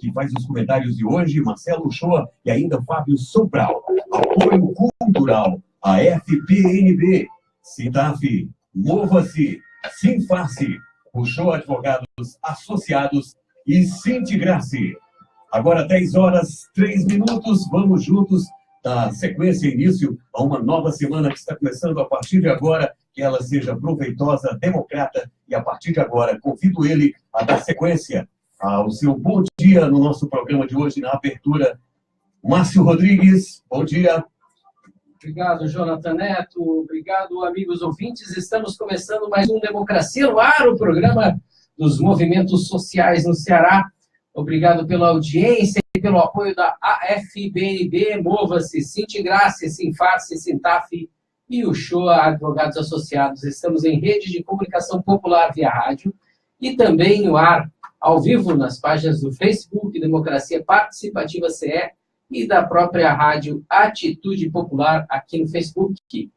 que faz os comentários de hoje, Marcelo Uchoa e ainda Fábio Sobral. Apoio cultural, a FPNB, Sintaf, Mova-se, Sinface, Uchoa Advogados Associados e Sintigrace. Agora 10h03, vamos juntos dar sequência e início a uma nova semana que está começando a partir de agora, que ela seja proveitosa, democrata, e a partir de agora convido ele a dar sequência ao seu bom dia no nosso programa de hoje, na abertura. Márcio Rodrigues, bom dia. Obrigado, Jonathan Neto. Obrigado, amigos ouvintes. Estamos começando mais um Democracia no Ar, o programa dos movimentos sociais no Ceará. Obrigado pela audiência e pelo apoio da AFBNB, Mova-se, Sintigrace, Sinface, Sintaf e Uchoa Advogados Associados. Estamos em rede de comunicação popular via rádio e também no ar, ao vivo, nas páginas do Facebook, Democracia Participativa CE, e da própria rádio Atitude Popular aqui no Facebook.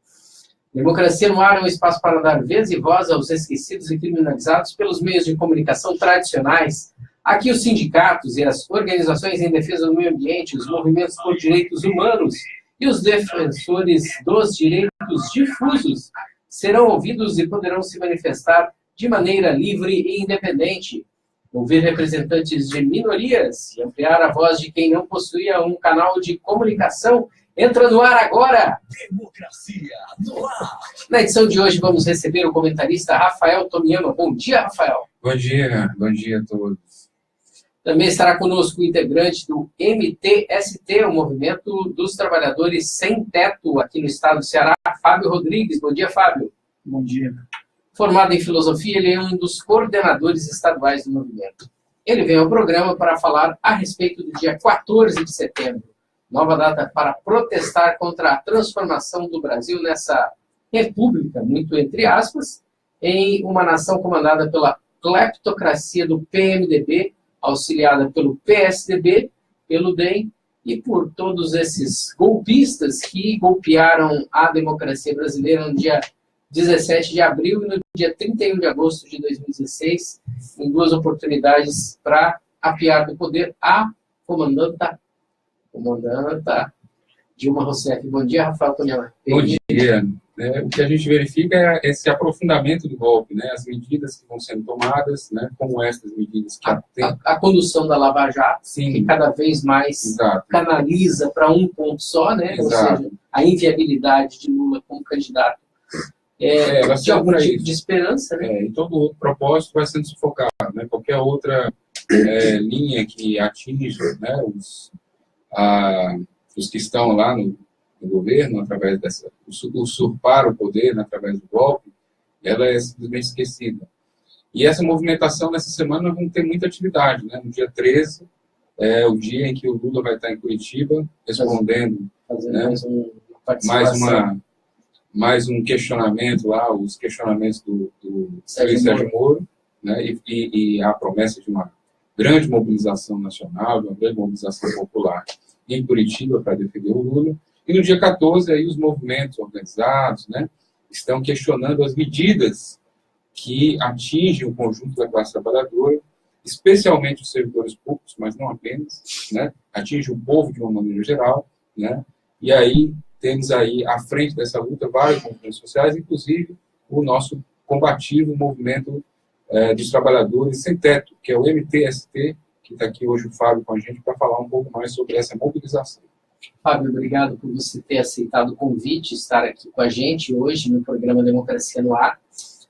Democracia no Ar é um espaço para dar vez e voz aos esquecidos e criminalizados pelos meios de comunicação tradicionais. Aqui os sindicatos e as organizações em defesa do meio ambiente, os movimentos por direitos humanos e os defensores dos direitos difusos serão ouvidos e poderão se manifestar de maneira livre e independente, ouvir representantes de minorias e ampliar a voz de quem não possuía um canal de comunicação. Entra no ar agora! Democracia no Ar! Na edição de hoje vamos receber o comentarista Rafael Tomiyama. Bom dia, Rafael! Bom dia a todos. Também estará conosco o integrante do MTST, o Movimento dos Trabalhadores Sem Teto, aqui no estado do Ceará, Fábio Rodrigues. Bom dia, Fábio. Bom dia. Formado em filosofia, ele é um dos coordenadores estaduais do movimento. Ele vem ao programa para falar a respeito do dia 14 de setembro, nova data para protestar contra a transformação do Brasil nessa república, muito entre aspas, em uma nação comandada pela cleptocracia do PMDB, auxiliada pelo PSDB, pelo DEM e por todos esses golpistas que golpearam a democracia brasileira no dia 17 de abril e no dia 31 de agosto de 2016, em duas oportunidades para apiar do poder a comandanta Dilma Rousseff. Bom dia, Rafael Tomiyama. Bom dia. O que a gente verifica é esse aprofundamento do golpe, né? As medidas que vão sendo tomadas, né? Como essas medidas que a condução da Lava Jato, sim, que cada vez mais exato, canaliza para um ponto só, né? Ou seja, a inviabilidade de Lula como candidato. De algum tipo de esperança, né? E todo outro propósito vai sendo sufocado, né? Qualquer outra linha que atinja, né? Os que estão lá no governo, através dessa, usurpar o poder, né, através do golpe, ela é simplesmente esquecida. E essa movimentação, nessa semana, nós vamos ter muita atividade, né? No dia 13, é o dia em que o Lula vai estar em Curitiba, respondendo, né, mais um questionamento lá, os questionamentos do Sérgio Moro, né, e a promessa de uma grande mobilização nacional, de uma grande mobilização popular em Curitiba para defender o Lula. E no dia 14, aí, os movimentos organizados, né, estão questionando as medidas que atingem o conjunto da classe trabalhadora, especialmente os servidores públicos, mas não apenas, né, atinge o povo de uma maneira geral, né, e aí temos aí, à frente dessa luta, vários movimentos sociais, inclusive o nosso combativo movimento dos trabalhadores sem teto, que é o MTST, que está aqui hoje o Fábio com a gente para falar um pouco mais sobre essa mobilização. Fábio, obrigado por você ter aceitado o convite, estar aqui com a gente hoje no programa Democracia no Ar,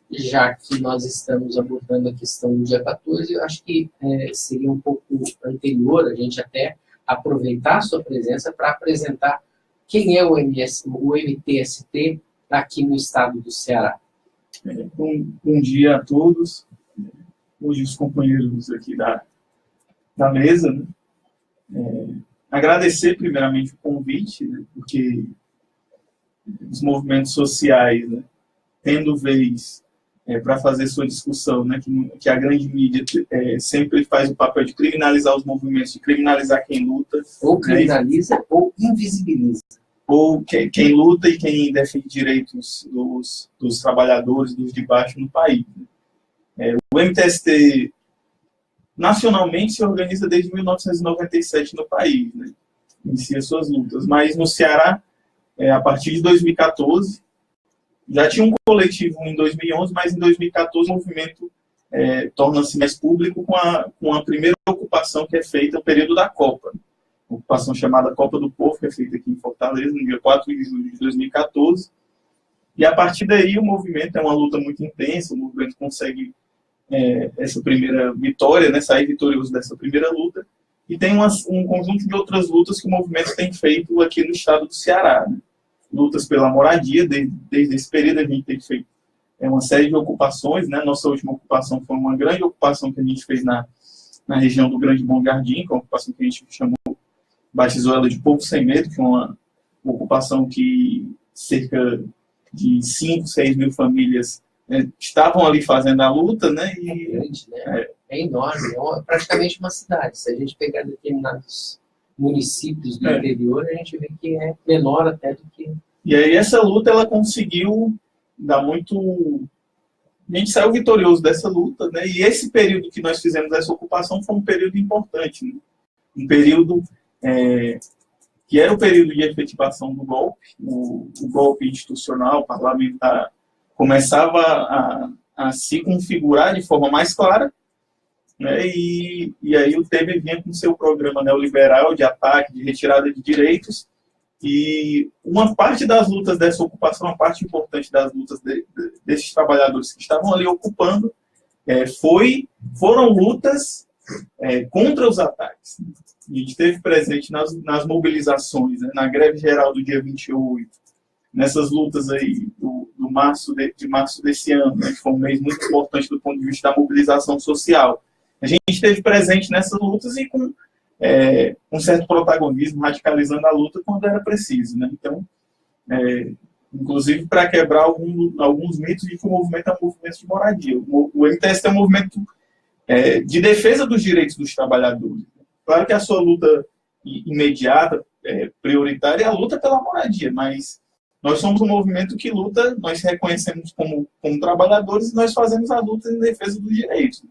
já que nós estamos abordando a questão do dia 14, eu acho que seria um pouco anterior a gente até aproveitar a sua presença para apresentar quem é o MTST aqui no estado do Ceará. Bom dia a todos. Hoje os companheiros aqui da mesa, né? Agradecer primeiramente o convite, né? Porque os movimentos sociais, né, tendo vez para fazer sua discussão, né, que a grande mídia sempre faz o papel de criminalizar os movimentos, de criminalizar quem luta. Ou criminaliza, né, ou invisibiliza. Ou quem luta e quem defende direitos dos trabalhadores, dos de baixo no país. Né? O MTST nacionalmente se organiza desde 1997 no país, né? Inicia suas lutas. Mas no Ceará, a partir de 2014, já tinha um coletivo em 2011, mas em 2014 o movimento torna-se mais público com a primeira ocupação que é feita no período da Copa. Ocupação chamada Copa do Povo, que é feita aqui em Fortaleza, no dia 4 de julho de 2014. E a partir daí o movimento é uma luta muito intensa, o movimento consegue essa primeira vitória, né, sair vitorioso dessa primeira luta, e tem um conjunto de outras lutas que o movimento tem feito aqui no estado do Ceará, né? Lutas pela moradia, desde esse período a gente tem feito uma série de ocupações, né? Nossa última ocupação foi uma grande ocupação que a gente fez na região do Grande Bom Jardim, que é uma ocupação que a gente batizou ela de Povo Sem Medo, que é uma ocupação que cerca de 5, 6 mil famílias estavam ali fazendo a luta, né? É grande, né? É enorme, é praticamente uma cidade. Se a gente pegar determinados municípios do interior, a gente vê que é menor até do que... E aí essa luta, ela conseguiu dar muito... A gente saiu vitorioso dessa luta, né? E esse período que nós fizemos essa ocupação foi um período importante, né? Um período que era o período de efetivação do golpe, o golpe institucional, parlamentar, começava a se configurar de forma mais clara, né? E aí o Temer vinha com seu programa neoliberal de ataque, de retirada de direitos, e uma parte das lutas dessa ocupação, uma parte importante das lutas desses trabalhadores que estavam ali ocupando, foram lutas contra os ataques. A gente esteve presente nas mobilizações, né? Na greve geral do dia 28, nessas lutas aí de março desse ano, né? Que foi um mês muito importante do ponto de vista da mobilização social. A gente esteve presente nessas lutas e com um certo protagonismo, radicalizando a luta quando era preciso, né? Então, inclusive para quebrar alguns mitos de que o movimento é um movimento de moradia. O MTST é um movimento de defesa dos direitos dos trabalhadores. Claro que a sua luta imediata, prioritária, é a luta pela moradia, mas nós somos um movimento que luta, nós reconhecemos como trabalhadores e nós fazemos a luta em defesa dos direitos.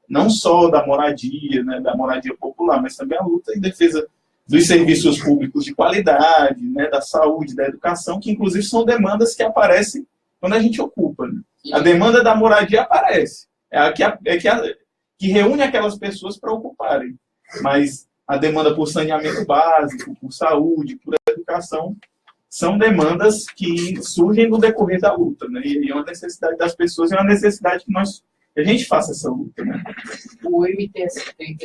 Não só da moradia, né, da moradia popular, mas também a luta em defesa dos serviços públicos de qualidade, né, da saúde, da educação, que inclusive são demandas que aparecem quando a gente ocupa. Né? A demanda da moradia aparece, que reúne aquelas pessoas para ocuparem. Mas a demanda por saneamento básico, por saúde, por educação, são demandas que surgem no decorrer da luta, né? E é uma necessidade das pessoas, é uma necessidade que a gente faça essa luta, né? O MTST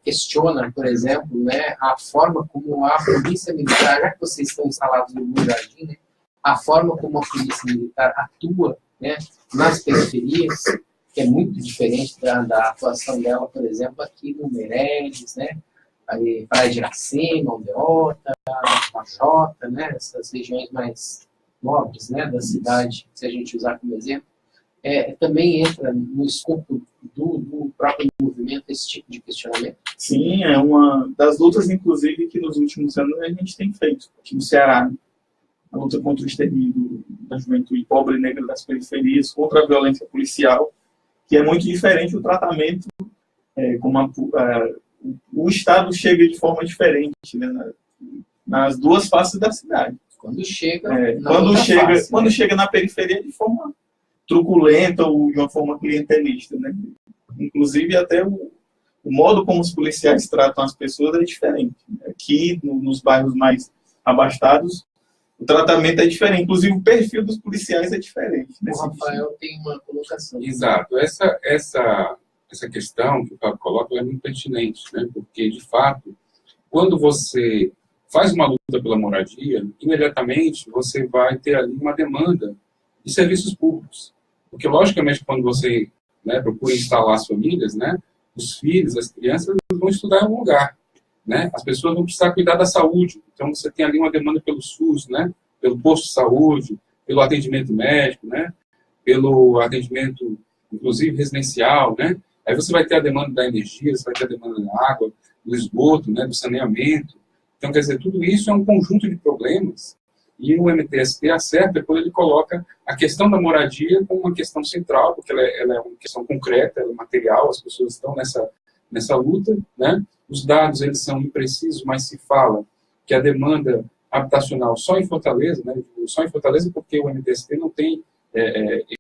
questiona, por exemplo, né, a forma como a polícia militar, já que vocês estão instalados no Bom Jardim, né, a forma como a polícia militar atua, né, nas periferias, que é muito diferente da atuação dela, por exemplo, aqui no Meireles, né, aí, Praia de Iracema, Aldeota, Majota, né, essas regiões mais nobres, né, da cidade, se a gente usar como exemplo, também entra no escopo do próprio movimento esse tipo de questionamento? Sim, é uma das lutas, inclusive, que nos últimos anos a gente tem feito aqui no Ceará. Né? A luta contra o extermínio da juventude pobre e negra das periferias, contra a violência policial, que é muito diferente o tratamento, como o Estado chega de forma diferente, né, nas duas faces da cidade. Quando chega, quando chega na periferia de forma truculenta ou de uma forma clientelista, né? Inclusive até o modo como os policiais tratam as pessoas é diferente. Aqui, nos bairros mais abastados, o tratamento é diferente. Inclusive o perfil dos policiais é diferente. O Rafael tem uma colocação. Exato. Essa questão que o Fábio coloca é muito pertinente, né? Porque, de fato, quando você faz uma luta pela moradia, imediatamente você vai ter ali uma demanda de serviços públicos. Porque, logicamente, quando você, né, procura instalar as famílias, né, os filhos, as crianças vão estudar em algum lugar. Né? As pessoas vão precisar cuidar da saúde. Então, você tem ali uma demanda pelo SUS, né, pelo posto de saúde, pelo atendimento médico, né, pelo atendimento, inclusive, residencial. Né? Aí você vai ter a demanda da energia, você vai ter a demanda da água, do esgoto, né, do saneamento. Então, quer dizer, tudo isso é um conjunto de problemas E o MTST acerta quando ele coloca a questão da moradia como uma questão central, porque ela é uma questão concreta, ela é material, as pessoas estão nessa luta, né? Os dados, eles são imprecisos, mas se fala que a demanda habitacional só em Fortaleza, né? Só em Fortaleza porque o MTST não tem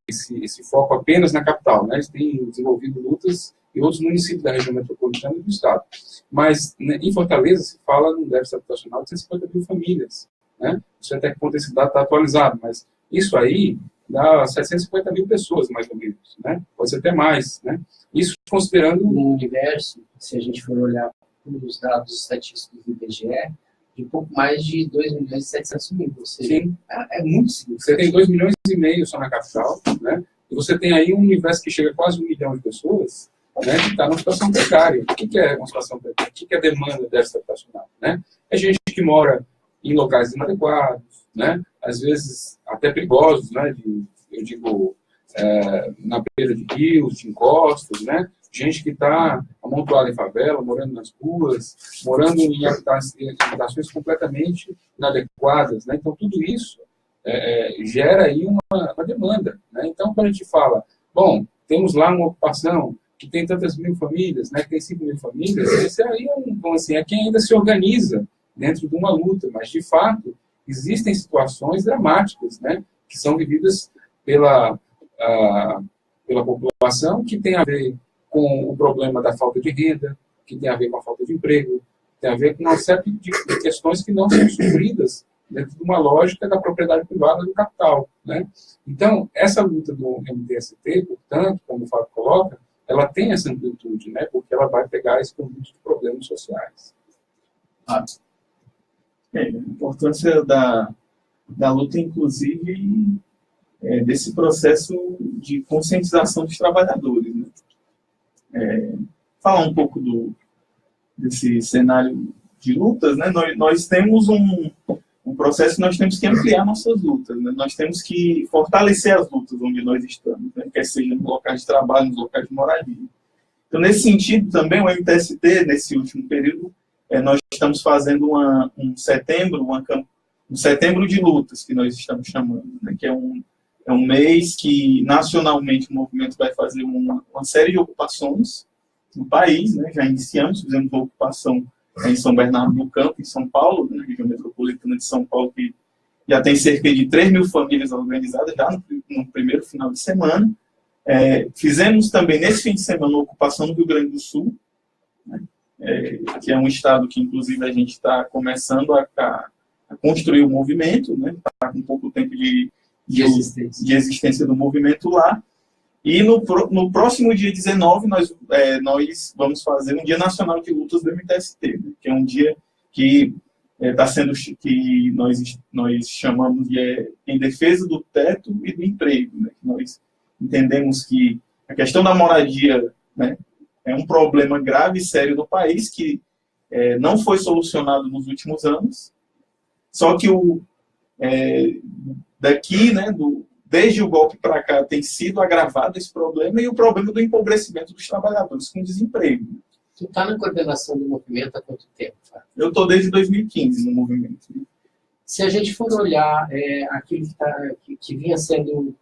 esse foco apenas na capital, né? Eles têm desenvolvido lutas em outros municípios da região metropolitana e do estado. Mas, né, em Fortaleza se fala num déficit habitacional de 150 mil famílias, né? Não sei até que ponto esse dado está atualizado, mas isso aí dá 750 mil pessoas, mais ou menos, né? Pode ser até mais, né? Isso considerando... No universo, se a gente for olhar os dados estatísticos do IBGE, de pouco mais de 2.700.000, ou seja, sim, é muito significativo. Você tem 2,5 milhões só na capital, né? E você tem aí um universo que chega a quase 1 milhão de pessoas, né, que está numa situação precária. O que é uma situação precária? O que é a demanda dessa habitacional? Né? É gente que mora em locais inadequados, né? Às vezes até perigosos, né? Eu digo, na beira de rios, de encostas, né? Gente que está amontoada em favela, morando nas ruas, morando em habitações completamente inadequadas, né? Então, tudo isso gera aí uma demanda, né? Então, quando a gente fala, bom, temos lá uma ocupação que tem tantas mil famílias, né, que tem 5 mil famílias, esse aí é quem ainda se organiza dentro de uma luta, mas, de fato, existem situações dramáticas, né, que são vividas pela população, que tem a ver com o problema da falta de renda, que tem a ver com a falta de emprego, tem a ver com uma série de questões que não são supridas dentro de uma lógica da propriedade privada do capital, né? Então, essa luta do MTST, portanto, como o Fábio coloca, ela tem essa amplitude, né? Porque ela vai pegar esse conjunto de problemas sociais. A importância da luta, inclusive, desse processo de conscientização dos trabalhadores, né? Falar um pouco desse cenário de lutas, né? Nós temos um processo que nós temos que ampliar nossas lutas, né? Nós temos que fortalecer as lutas onde nós estamos, né? Quer seja no locais de trabalho, nos locais de moradia. Então, nesse sentido, também o MTST, nesse último período, nós estamos fazendo um setembro de lutas, que nós estamos chamando, né? Que é um mês que, nacionalmente, o movimento vai fazer uma série de ocupações no país, né? Já iniciamos, fizemos uma ocupação em São Bernardo do Campo, em São Paulo, na região metropolitana de São Paulo, que já tem cerca de 3 mil famílias organizadas já no primeiro final de semana. Fizemos também, nesse fim de semana, uma ocupação no Rio Grande do Sul, né? Que é um estado que, inclusive, a gente está começando a construir o movimento, né? Está com pouco tempo de existência do movimento lá. E no próximo dia 19, nós vamos fazer um Dia Nacional de Lutas do MTST, né? Que é um dia que que nós chamamos de em defesa do teto e do emprego, né? Nós entendemos que a questão da moradia, né, é um problema grave e sério do país que não foi solucionado nos últimos anos, só que daqui, né, desde o golpe para cá, tem sido agravado esse problema e o problema do empobrecimento dos trabalhadores com desemprego. Tu está na coordenação do movimento há quanto tempo, Fábio? Eu estou desde 2015 no movimento. Se a gente for olhar aquilo que vinha sendo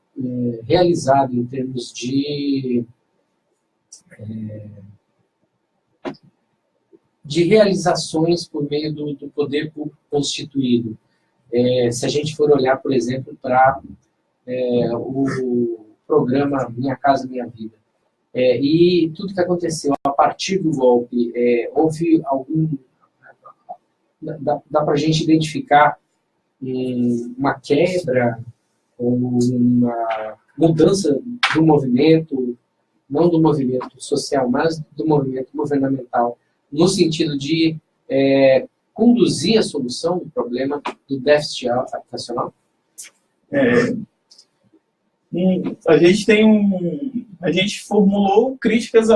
realizado em termos de realizações por meio do poder público constituído, se a gente for olhar, por exemplo, para o programa Minha Casa Minha Vida, e tudo que aconteceu a partir do golpe, houve dá para a gente identificar uma quebra ou uma mudança do movimento, não do movimento social, mas do movimento governamental, no sentido de conduzir a solução do problema do déficit habitacional? A gente formulou críticas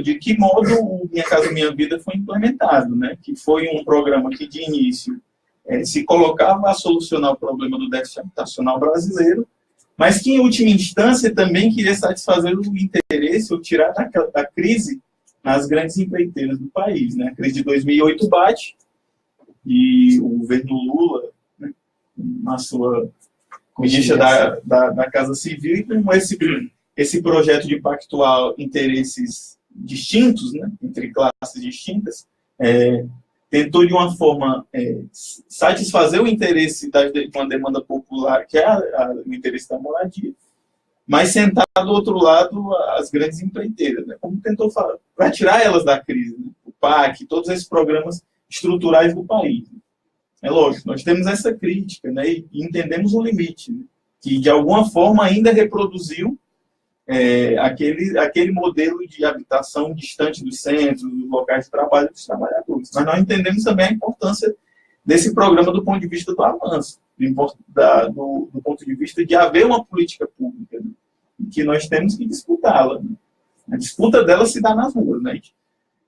de que modo o Minha Casa Minha Vida foi implementado, né? Que foi um programa que, de início, se colocava a solucionar o problema do déficit habitacional brasileiro, mas que, em última instância, também queria satisfazer o interesse ou tirar da crise as grandes empreiteiras do país, né? A crise de 2008 bate, e o governo Lula, né, na sua ministra da Casa Civil, e com esse projeto de pactuar interesses distintos, né, entre classes distintas, tentou de uma forma satisfazer o interesse de uma demanda popular, que é o interesse da moradia, mas sentar do outro lado as grandes empreiteiras, né, como tentou falar, para tirar elas da crise, né, o PAC, todos esses programas estruturais do país. É lógico, nós temos essa crítica, né, e entendemos o limite, né, que de alguma forma ainda reproduziu aquele modelo de habitação distante dos centros, dos locais de trabalho dos trabalhadores. Mas nós entendemos também a importância desse programa do ponto de vista do avanço, do ponto de vista de haver uma política pública, né, que nós temos que disputá-la. Né. A disputa dela se dá nas ruas. Né.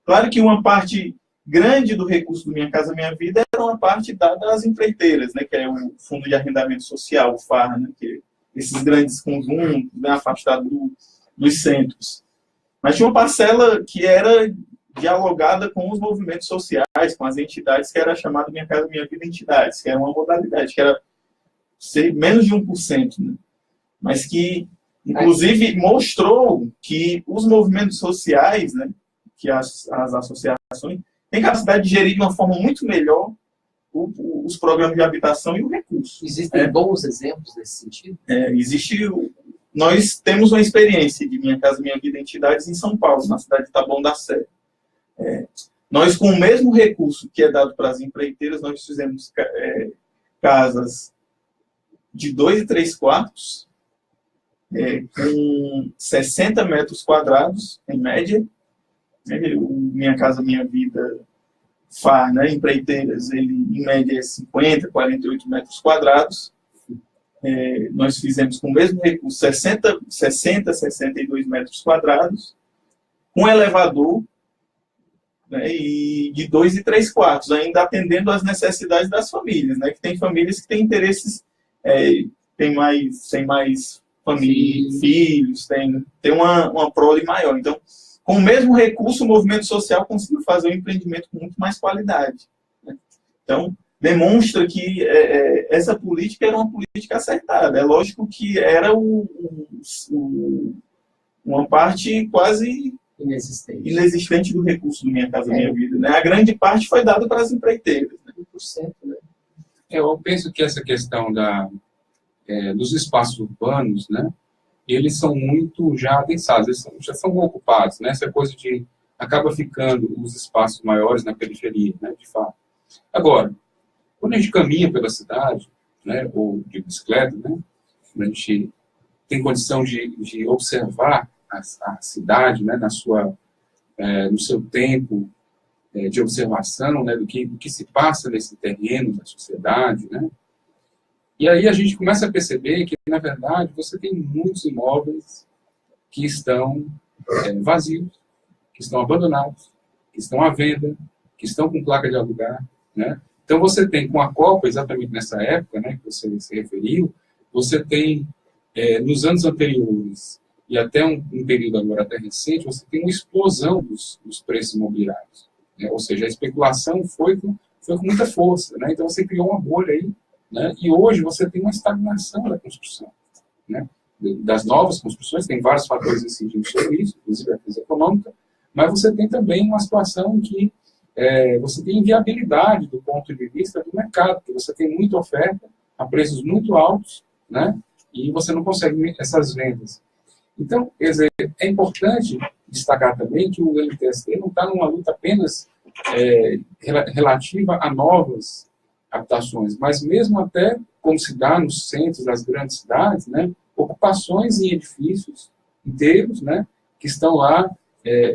Claro que uma parte grande do recurso do Minha Casa Minha Vida era uma parte dada às empreiteiras, né, que é o Fundo de Arrendamento Social, o FAR, né, que esses grandes conjuntos, né, afastados dos centros. Mas tinha uma parcela que era dialogada com os movimentos sociais, com as entidades, que era chamada Minha Casa Minha Vida Entidades, que era uma modalidade, que era menos de 1%, né? Mas que, inclusive, mostrou que os movimentos sociais, né, que as associações, têm capacidade de gerir de uma forma muito melhor os programas de habitação e o recurso. Existem bons exemplos nesse sentido? Nós temos uma experiência de Minha Casa Minha Vida Entidades em São Paulo, na cidade de Taboão da Serra. Nós, com o mesmo recurso que é dado para as empreiteiras, nós fizemos casas de 2 e 3 quartos, com 60 metros quadrados, em média. Minha Casa Minha Vida FAR, né, empreiteiras, ele em média é 50, 48 metros quadrados. Nós fizemos com o mesmo recurso 62 metros quadrados, com elevador, né, e de 2 e 3 quartos, ainda atendendo às necessidades das famílias, né, que tem famílias que têm interesses, tem mais família, filhos, tem uma prole maior. Então, com o mesmo recurso, o movimento social conseguiu fazer um empreendimento com muito mais qualidade, né? Então, demonstra que essa política era uma política acertada. É lógico que era uma parte quase inexistente do recurso do Minha Casa Minha Vida, né? A grande parte foi dada para as empreiteiras. Né? 1%, né? Eu penso que essa questão dos espaços urbanos, né, eles são muito já adensados, eles já são ocupados, né? Essa coisa de acaba ficando os espaços maiores na periferia, né, de fato. Agora, quando a gente caminha pela cidade, né, ou de bicicleta, né, a gente tem condição de observar a cidade, né, no seu tempo de observação, né, do que se passa nesse terreno da sociedade, né? E aí a gente começa a perceber que, na verdade, você tem muitos imóveis que estão vazios, que estão abandonados, que estão à venda, que estão com placa de alugar, né? Então, você tem, com a Copa, exatamente nessa época, né, que você se referiu, você tem, nos anos anteriores, e até um período agora até recente, você tem uma explosão dos preços imobiliários, né? Ou seja, a especulação foi com muita força, né? Então, você criou uma bolha aí, né? E hoje você tem uma estagnação da construção, né? Das novas construções, tem vários fatores incidindo sobre isso, inclusive a crise econômica, mas você tem também uma situação em que você tem inviabilidade do ponto de vista do mercado, porque você tem muita oferta a preços muito altos, né? E você não consegue essas vendas. Então, quer dizer, é importante destacar também que o MTST não está numa luta apenas relativa a novas habitações, mas mesmo até, como se dá nos centros das grandes cidades, né, ocupações em edifícios inteiros, né, que estão lá,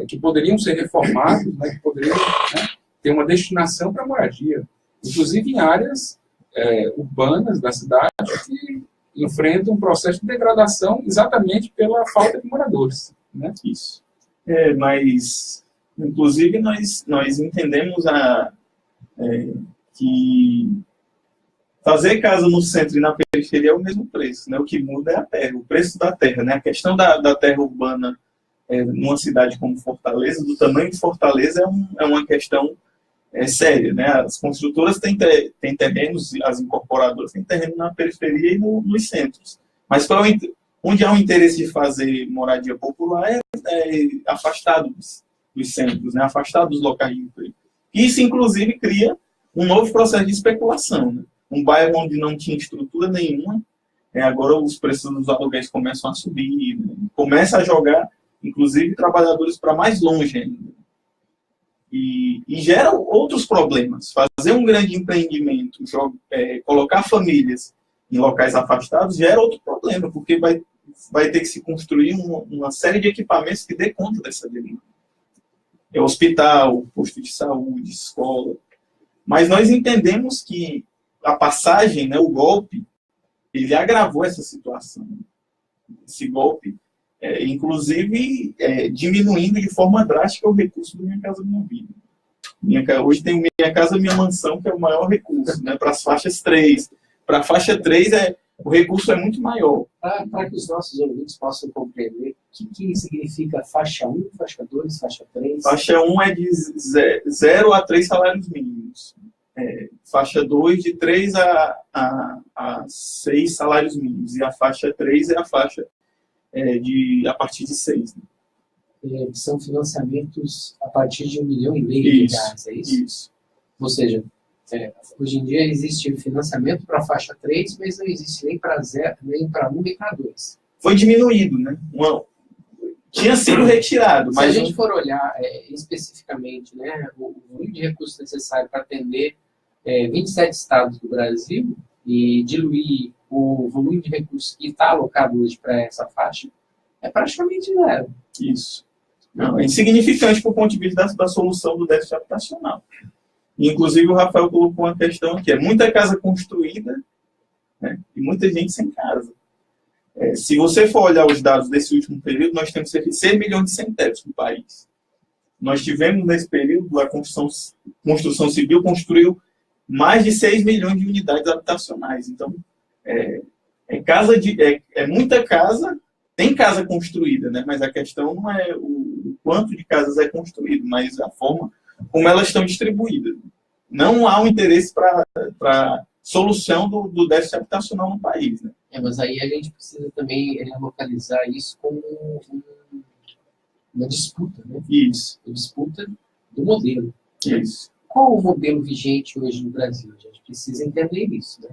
que poderiam ser reformados, né, que poderiam, né, ter uma destinação para moradia, inclusive em áreas urbanas da cidade que enfrentam um processo de degradação exatamente pela falta de moradores, né? Isso. Mas, inclusive, nós entendemos que fazer casa no centro e na periferia é o mesmo preço, né? O que muda é a terra, o preço da terra, né? A questão da terra urbana numa cidade como Fortaleza, do tamanho de Fortaleza, é uma questão séria, né? As construtoras têm terrenos, as incorporadoras têm terreno na periferia e nos centros. Mas onde há um interesse de fazer moradia popular é afastado dos centros, né? Afastado dos locais de emprego. Isso, inclusive, cria um novo processo de especulação, né? Um bairro onde não tinha estrutura nenhuma, agora os preços dos aluguéis começam a subir, né? Começa a jogar, inclusive, trabalhadores para mais longe ainda. E gera outros problemas. Fazer um grande empreendimento, colocar famílias em locais afastados, gera outro problema, porque vai ter que se construir uma série de equipamentos que dê conta dessa demanda. Hospital, posto de saúde, escola. Mas nós entendemos que a passagem, né, o golpe, ele agravou essa situação. Esse golpe, inclusive, diminuindo de forma drástica o recurso do Minha Casa Minha Vida. Hoje tem Minha Casa Minha Mansão, que é o maior recurso, né, para as faixas 3. Para a faixa 3, o recurso é muito maior. Para que os nossos ouvintes possam compreender, o que significa faixa 1, faixa 2, faixa 3? Faixa 1 é de 0 a 3 salários mínimos. Faixa 2, de 3 a 6 salários mínimos. E a faixa 3 é a faixa a partir de 6. Né? São financiamentos a partir de 1,5 milhão de reais, é isso? Isso. Ou seja, hoje em dia existe financiamento para a faixa 3, mas não existe nem para 0, nem para 1, nem para 2. Foi diminuído, né? Tinha sido retirado. Se a gente for olhar especificamente, né, o volume de recursos necessário para atender 27 estados do Brasil e diluir o volume de recursos que está alocado hoje para essa faixa, é praticamente zero. Isso. Não, é insignificante do ponto de vista da solução do déficit habitacional. Inclusive, o Rafael colocou uma questão aqui. É muita casa construída, né, e muita gente sem casa. Se você for olhar os dados desse último período, nós temos cerca de 6 milhões de sem-tetos no país. Nós tivemos, nesse período, a construção civil construiu mais de 6 milhões de unidades habitacionais. Então, muita casa, tem casa construída, né, mas a questão não é o quanto de casas é construído, mas a forma como elas estão distribuídas. Não há um interesse para solução do déficit habitacional no país. Né? Mas aí a gente precisa também localizar isso como uma disputa, né? Isso. Uma disputa do modelo. Isso. Qual o modelo vigente hoje no Brasil? A gente precisa entender isso, né?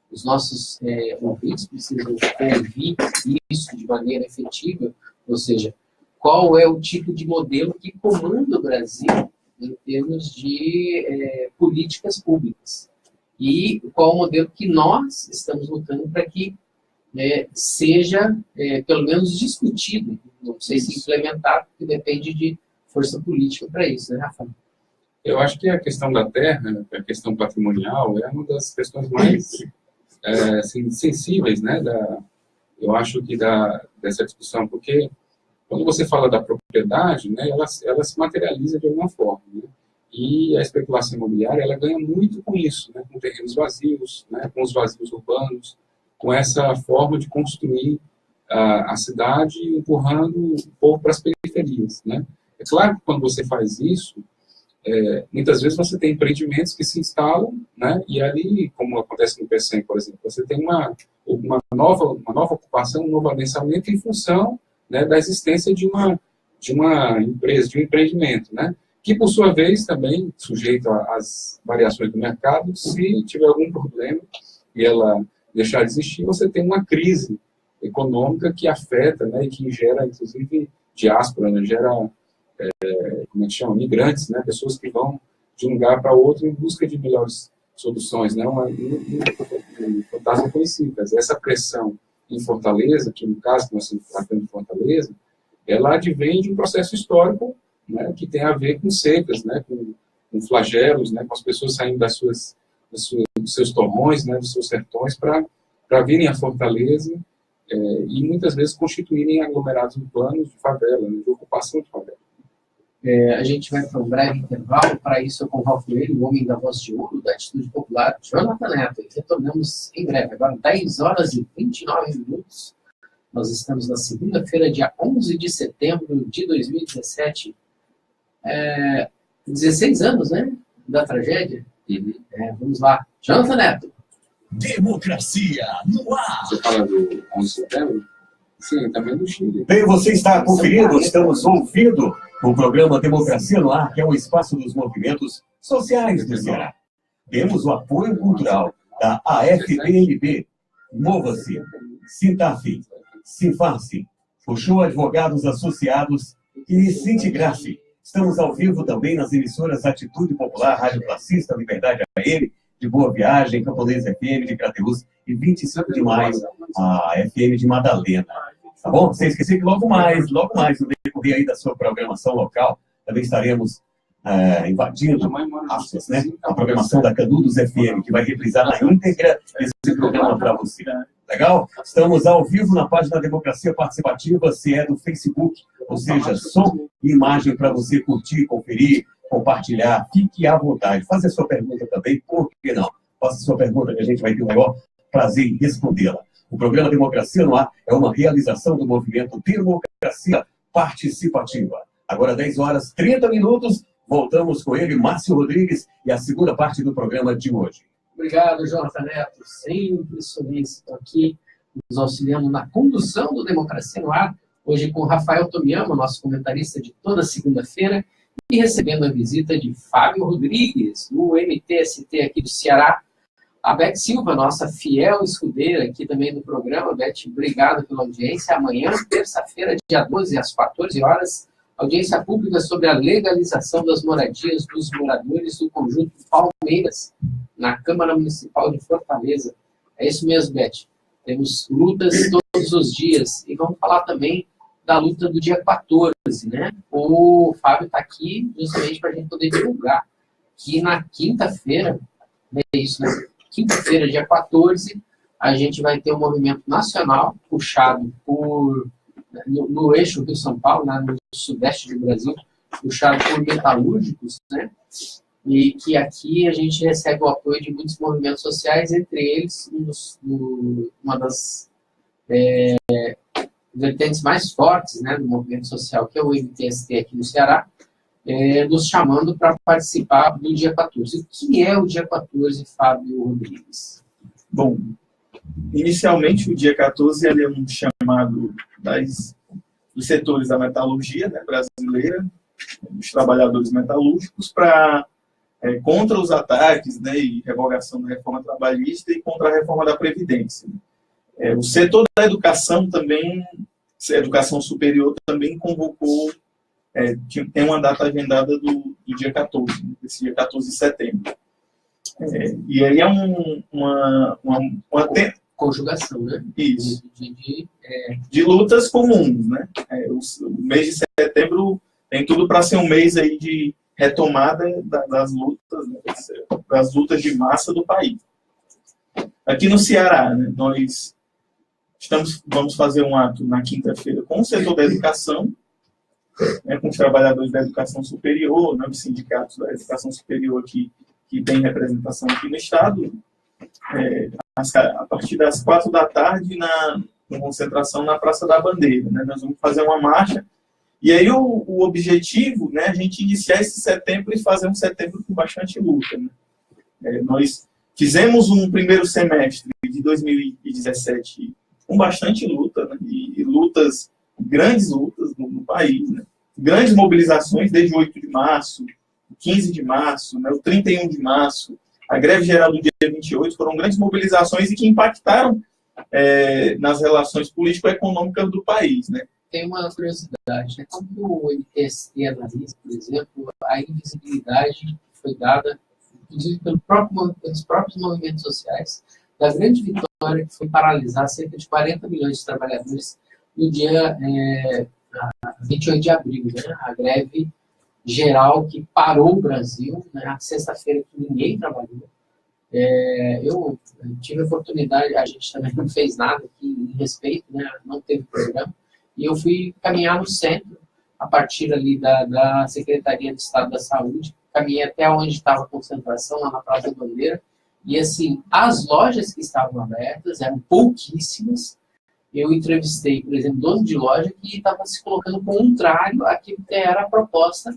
Os nossos ouvintes precisam ouvir isso de maneira efetiva, ou seja, qual é o tipo de modelo que comanda o Brasil em termos de políticas públicas. E qual o modelo que nós estamos lutando para que seja, pelo menos, discutido. Não sei se implementado, porque depende de força política para isso, né, Rafael? Eu acho que a questão da terra, a questão patrimonial, é uma das questões mais sensíveis, né, eu acho que dessa discussão, porque quando você fala da propriedade, né, ela se materializa de alguma forma, né? E a especulação imobiliária, ela ganha muito com isso, né, com terrenos vazios, né, com os vazios urbanos, com essa forma de construir a cidade, empurrando o povo para as periferias, né? É claro que quando você faz isso, muitas vezes você tem empreendimentos que se instalam, né, e ali, como acontece no PECEM, por exemplo, você tem uma nova ocupação, um novo adensamento em função, né, da existência de uma empresa, de um empreendimento, né, que, por sua vez, também sujeito às variações do mercado, se tiver algum problema e ela deixar de existir, você tem uma crise econômica que afeta, né, e que gera, inclusive, diáspora, né, gera, como é que chama, migrantes, né, pessoas que vão de um lugar para outro em busca de melhores soluções, né, um fantasma conhecido. Essa pressão em Fortaleza, que no caso que nós estamos tratando de Fortaleza, ela advém de um processo histórico, né, que tem a ver com secas, né, com flagelos, né, com as pessoas saindo dos seus torrões, né, dos seus sertões, para virem a Fortaleza e muitas vezes constituírem aglomerados urbanos de favela, né, de ocupação de favela. A gente vai para um breve intervalo. Para isso, eu convoco ele, o homem da voz de ouro, da Atitude Popular, Jonathan Neto. E retornamos em breve. Agora, 10 horas e 29 minutos. Nós estamos na segunda-feira, dia 11 de setembro de 2017. 16 anos, né? da tragédia? Vamos lá. Jonathan Neto. Democracia no ar. Você fala do 11 de setembro? Sim, também do Chile. Bem, você está conferindo, estamos ouvindo o programa Democracia no Ar, que é o espaço dos movimentos sociais do Ceará. Temos o apoio cultural da AFPNB, Mova-se, Sintaf, Sinfarce, Puxou Advogados Associados e Sintigrace. Estamos ao vivo também nas emissoras Atitude Popular, Rádio Classista, Liberdade AM, de Boa Viagem, Camponês FM, de Crateús e 25 de maio, a FM de Madalena. Tá bom? Sem esquecer que logo mais, no decorrer aí da sua programação local, também estaremos invadindo a programação da Canudos FM, que vai reprisar na íntegra esse programa para você. Legal? Estamos ao vivo na página Democracia Participativa, se é do Facebook, ou seja, som e imagem para você curtir, conferir, compartilhar, fique à vontade. Faça a sua pergunta também, por que não? Faça a sua pergunta que a gente vai ter o maior prazer em respondê-la. O programa Democracia no Ar é uma realização do movimento Democracia Participativa. Agora, 10 horas, 30 minutos, voltamos com ele, Márcio Rodrigues, e a segunda parte do programa de hoje. Obrigado, Jonathan Neto, sempre solícito aqui, nos auxiliando na condução do Democracia no Ar, hoje com Rafael Tomiama, nosso comentarista de toda segunda-feira, e recebendo a visita de Fábio Rodrigues, do MTST aqui do Ceará, a Beth Silva, nossa fiel escudeira aqui também no programa. Beth, obrigado pela audiência. Amanhã, terça-feira, dia 12, às 14 horas, audiência pública sobre a legalização das moradias dos moradores do conjunto Palmeiras, na Câmara Municipal de Fortaleza. É isso mesmo, Beth. Temos lutas todos os dias. E vamos falar também da luta do dia 14, né? O Fábio está aqui justamente para a gente poder divulgar que na quinta-feira, é isso, né? Quinta-feira, dia 14, a gente vai ter um movimento nacional puxado no eixo Rio-São Paulo, né, no sudeste do Brasil, puxado por metalúrgicos, né? E que aqui a gente recebe o apoio de muitos movimentos sociais, entre eles uma das vertentes mais fortes, né, do movimento social, que é o MTST aqui no Ceará, nos chamando para participar do dia 14. O que é o dia 14, Fábio Rodrigues? Bom, inicialmente o dia 14 ele é um chamado dos setores da metalurgia, né, brasileira, dos trabalhadores metalúrgicos, contra os ataques, né, e revogação da reforma trabalhista e contra a reforma da Previdência. O setor da educação também, educação superior, também convocou, tem uma data agendada do dia 14, desse dia 14 de setembro. E aí é uma conjugação, né? Isso. De lutas comuns, né? O mês de setembro tem tudo para ser um mês aí de retomada das lutas, né? Das lutas de massa do país. Aqui no Ceará, né, nós vamos fazer um ato na quinta-feira com o setor da educação, né, com os trabalhadores da educação superior, né, os sindicatos da educação superior aqui, que tem representação aqui no Estado, a partir das 4 da tarde, na concentração na Praça da Bandeira. Né, nós vamos fazer uma marcha, e aí o objetivo, né, a gente iniciar esse setembro e fazer um setembro com bastante luta. Né. Nós fizemos um primeiro semestre de 2017 com bastante luta, né, e grandes lutas no país, né, grandes mobilizações desde o 8 de março, 15 de março, né, o 31 de março, a greve geral do dia 28, foram grandes mobilizações e que impactaram nas relações político-econômicas do país. Né. Tem uma curiosidade, né? Quando o MTST analisa, por exemplo, a invisibilidade que foi dada, inclusive pelos próprios movimentos sociais, da grande vitória que foi paralisar cerca de 40 milhões de trabalhadores no dia 28 de abril, né? A greve geral que parou o Brasil, né? A sexta-feira que ninguém trabalhou. Eu tive a oportunidade, a gente também não fez nada aqui em respeito, né? Não teve programa, e eu fui caminhar no centro, a partir ali da Secretaria de Estado da Saúde, caminhei até onde estava a concentração, lá na Praça da Bandeira, e assim, as lojas que estavam abertas eram pouquíssimas. Eu entrevistei, por exemplo, dono de loja que estava se colocando contrário àquilo que era a proposta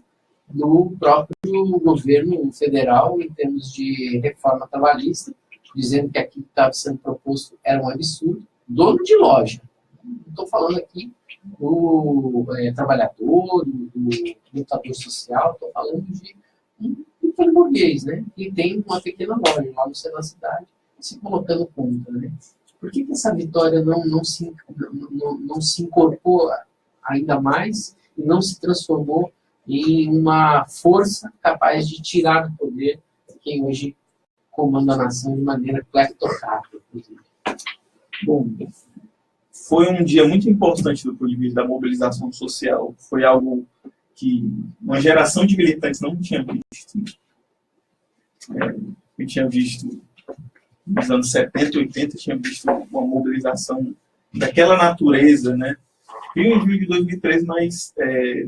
do próprio governo federal em termos de reforma trabalhista, dizendo que aquilo que estava sendo proposto era um absurdo. Dono de loja. Não estou falando aqui do trabalhador, do lutador social, estou falando de um pequeno burguês, né, que tem uma pequena loja lá no centro da cidade, se colocando contra. Né? Por que essa vitória não se incorpora ainda mais e não se transformou em uma força capaz de tirar do poder quem hoje comanda a nação de maneira cleptocrática, inclusive? Bom, foi um dia muito importante do ponto de vista da mobilização social. Foi algo que uma geração de militantes não tinha visto. Eu tinha visto, nos anos 70 e 80, tinha visto uma mobilização daquela natureza, né? E em julho de 2013, mas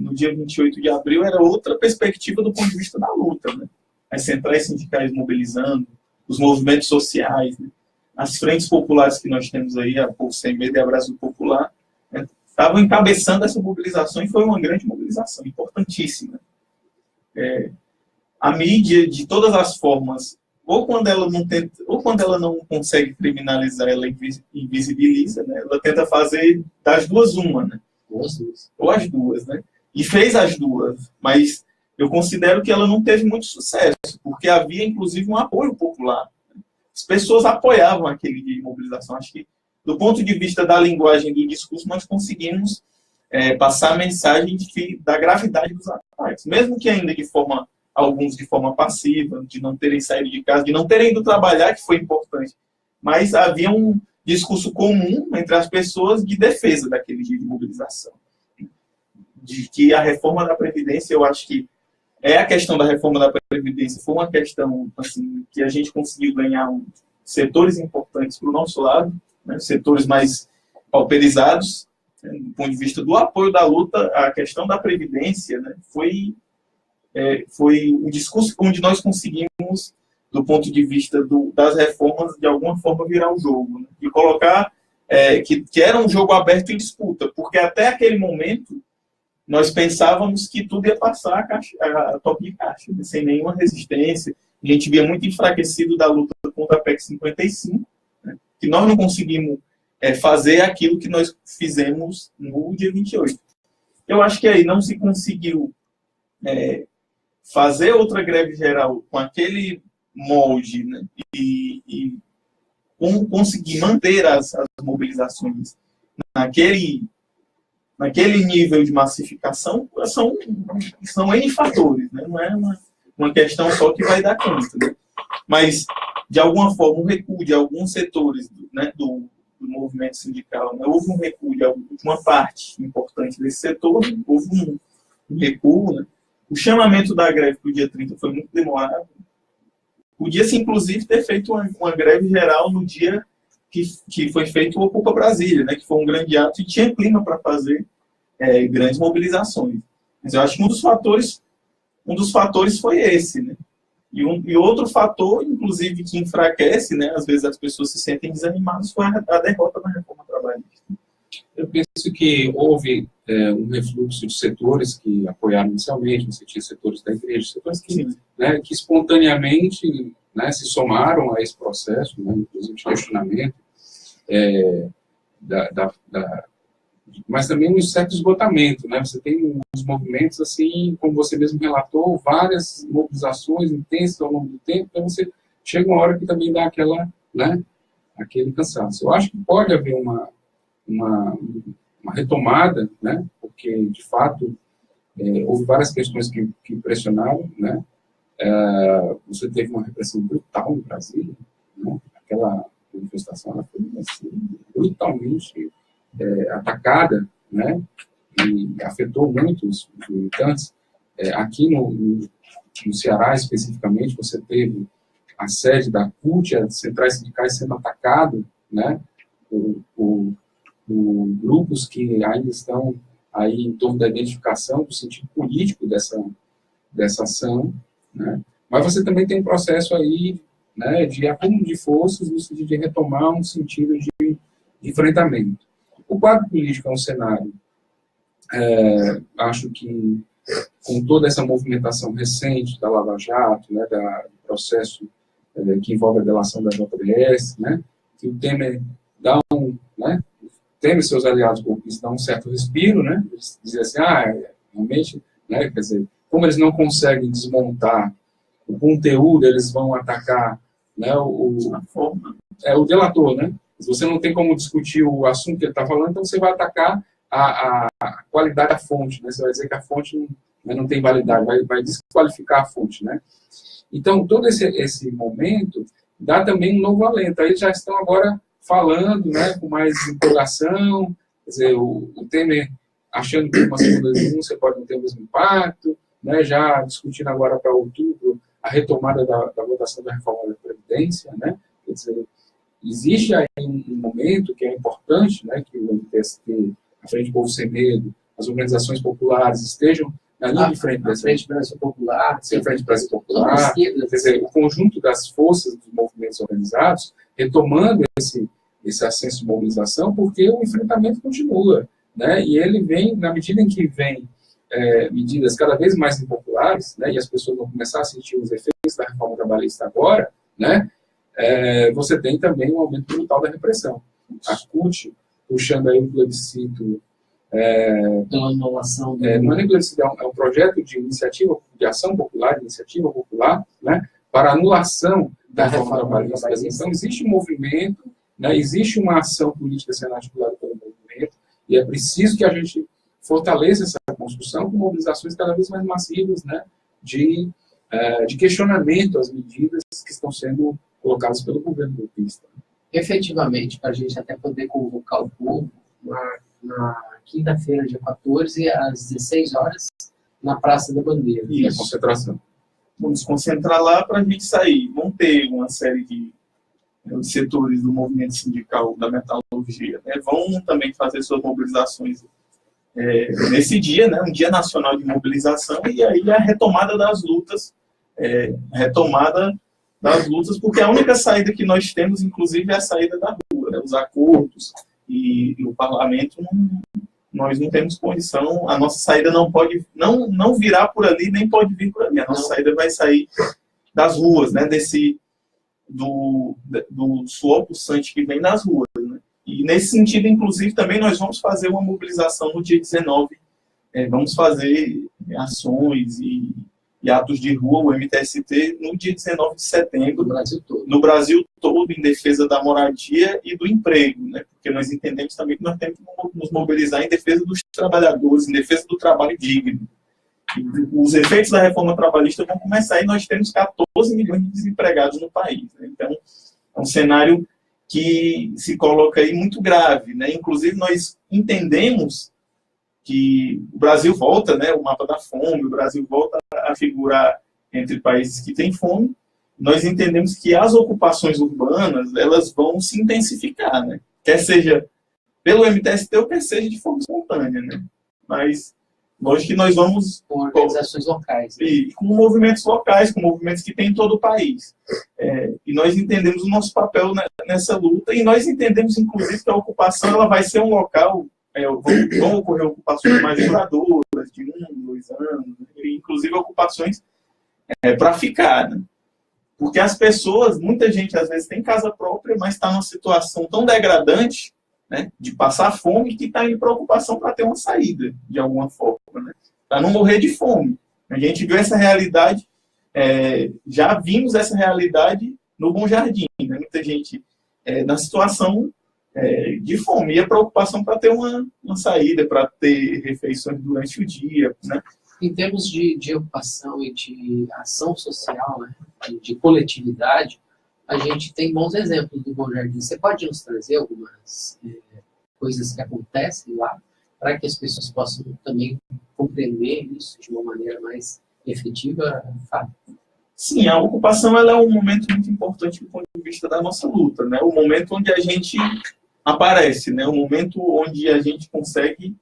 no dia 28 de abril, era outra perspectiva do ponto de vista da luta, né? As centrais sindicais mobilizando, os movimentos sociais, né? As frentes populares que nós temos aí, a Povo Sem Medo e a Brasil Popular, né, estavam encabeçando essa mobilização, e foi uma grande mobilização, importantíssima. A mídia, de todas as formas, ou quando ela não consegue criminalizar, ela invisibiliza, né? Ela tenta fazer das duas uma, né? Ou as duas, né? E fez as duas, mas eu considero que ela não teve muito sucesso, porque havia, inclusive, um apoio popular. As pessoas apoiavam aquele dia de mobilização. Acho que, do ponto de vista da linguagem do discurso, nós conseguimos passar a mensagem da gravidade dos ataques. Mesmo que ainda alguns de forma passiva, de não terem saído de casa, de não terem ido trabalhar, que foi importante. Mas havia um discurso comum entre as pessoas de defesa daquele dia de mobilização. De que a reforma da Previdência, eu acho que a questão da reforma da Previdência foi uma questão assim, que a gente conseguiu ganhar setores importantes para o nosso lado, né, setores mais pauperizados, né, do ponto de vista do apoio da luta. A questão da Previdência, né, foi um discurso onde nós conseguimos, do ponto de vista das reformas, de alguma forma virar o jogo, né, e colocar que era um jogo aberto em disputa, porque até aquele momento nós pensávamos que tudo ia passar a toque de caixa, né, sem nenhuma resistência. A gente via muito enfraquecido da luta contra a PEC 55, né, que nós não conseguimos fazer aquilo que nós fizemos no dia 28. Eu acho que aí não se conseguiu fazer outra greve geral com aquele molde, né, e conseguir manter as mobilizações naquele nível de massificação, são N fatores, né? Não é uma questão só que vai dar conta, né? Mas, de alguma forma, o recuo de alguns setores, né, do movimento sindical, né? Houve um recuo de uma parte importante desse setor, houve um recuo, né? O chamamento da greve para o dia 30 foi muito demorado. Podia-se, inclusive, ter feito uma greve geral no dia que foi feito o Ocupa Brasília, né, que foi um grande ato e tinha clima para fazer grandes mobilizações. Mas eu acho que um dos fatores foi esse, né? E outro fator, inclusive, que enfraquece, né, às vezes as pessoas se sentem desanimadas, foi a derrota da reforma trabalhista. Eu penso que houve um refluxo de setores que apoiaram inicialmente. Você tinha setores da igreja, setores que espontaneamente, né, se somaram a esse processo, né, inclusive de questionamento, mas também um certo esgotamento, né? Você tem uns movimentos, assim, como você mesmo relatou, várias mobilizações intensas ao longo do tempo, então você chega uma hora que também dá aquele cansaço. Eu acho que pode haver uma retomada, né? Porque, de fato, houve várias questões que pressionaram, né? Você teve uma repressão brutal no Brasil, né? Aquela manifestação ela foi assim, brutalmente atacada, né? E afetou muito os militantes. Aqui no Ceará, especificamente, você teve a sede da CUT, as centrais sindicais sendo atacadas, né? Por grupos que ainda estão aí em torno da identificação do sentido político dessa ação, né? Mas você também tem um processo aí, né, de acúmulo de forças no sentido de retomar um sentido de enfrentamento. O quadro político é um cenário, acho que com toda essa movimentação recente da Lava Jato, né, do processo que envolve a delação da JBS, né, que o Temer dá né, Temer e seus aliados golpistas dão um certo respiro, né, eles dizem assim, realmente, né, quer dizer, como eles não conseguem desmontar o conteúdo, eles vão atacar, né, o delator, né? Se você não tem como discutir o assunto que ele está falando, então você vai atacar a qualidade da fonte, né? Você vai dizer que a fonte não tem validade, vai desqualificar a fonte, né? Então, todo esse momento dá também um novo alento. Aí eles já estão agora falando, né, com mais empolgação, quer dizer, o Temer achando que uma segunda denúncia pode não ter o mesmo impacto, né, já discutindo agora para outubro a retomada da votação da reforma da Previdência, né? Quer dizer, existe aí um momento que é importante, né, que o MTST, a Frente Povo Sem Medo, as organizações populares estejam na linha de frente dessa Frente Brasil Popular, Frente Brasil Popular, quer dizer, o conjunto das forças dos movimentos organizados retomando esse ascenso de mobilização, porque o enfrentamento continua, né? E ele vem, na medida em que vem medidas cada vez mais impopulares, né, e as pessoas vão começar a sentir os efeitos da reforma trabalhista agora, né, você tem também um aumento brutal da repressão. A CUT, puxando aí um plebiscito... Pela anulação não é nem plebiscito, é um projeto de iniciativa, de ação popular, iniciativa popular, né, para anulação da reforma trabalhista. Então, existe um movimento, né, existe uma ação política sendo articulada pelo movimento, e é preciso que a gente fortaleça essa construção com mobilizações cada vez mais massivas, né, de questionamento às medidas que estão sendo colocadas pelo governo golpista. Efetivamente, para a gente até poder convocar o povo na quinta-feira, dia 14, às 16 horas, na Praça da Bandeira. Isso. A concentração. Vamos concentrar lá para a gente sair. Vão ter uma série de setores do movimento sindical da metalurgia, né? Vão também fazer suas mobilizações nesse dia, né? Um dia nacional de mobilização, e aí a retomada das lutas, porque a única saída que nós temos, inclusive, é a saída da rua, né? Os acordos e o parlamento, nós não temos condição, a nossa saída não pode, não virá por ali, nem pode vir por ali, a nossa saída vai sair das ruas, né? Do suor pulsante que vem das ruas, né? E nesse sentido, inclusive, também nós vamos fazer uma mobilização no dia 19, vamos fazer ações e atos de rua, o MTST, no dia 19 de setembro, no Brasil todo, em defesa da moradia e do emprego, né? Porque nós entendemos também que nós temos que nos mobilizar em defesa dos trabalhadores, em defesa do trabalho digno. E os efeitos da reforma trabalhista vão começar e nós temos 14 milhões de desempregados no país, né? Então, é um cenário que se coloca aí muito grave, né? Inclusive, nós entendemos que o Brasil volta, né, o mapa da fome, o Brasil volta a figurar entre países que têm fome. Nós entendemos que as ocupações urbanas, elas vão se intensificar, né? Quer seja pelo MTST ou quer seja de forma espontânea, né? Mas, lógico que nós vamos... Com organizações locais. Né? E com movimentos locais, com movimentos que tem em todo o país. E nós entendemos o nosso papel nessa luta, e nós entendemos, inclusive, que a ocupação ela vai ser um local... vão ocorrer ocupações mais duradouras, de 1, 2 anos, e inclusive ocupações para ficar, né? Porque as pessoas, muita gente às vezes tem casa própria, mas está numa situação tão degradante, né, de passar fome, que está em preocupação para ter uma saída, de alguma forma, né? Para não morrer de fome. A gente viu essa realidade, já vimos essa realidade no Bom Jardim, né? Muita gente na situação de fome, e a preocupação para ter uma saída, para ter refeições durante o dia, né? Em termos de ocupação e de ação social, né, de coletividade, a gente tem bons exemplos do Bom Jardim. Você pode nos trazer algumas coisas que acontecem lá, para que as pessoas possam também compreender isso de uma maneira mais efetiva, Fábio? Sim, a ocupação ela é um momento muito importante do ponto de vista da nossa luta, né? O momento onde a gente aparece, né? O momento onde a gente consegue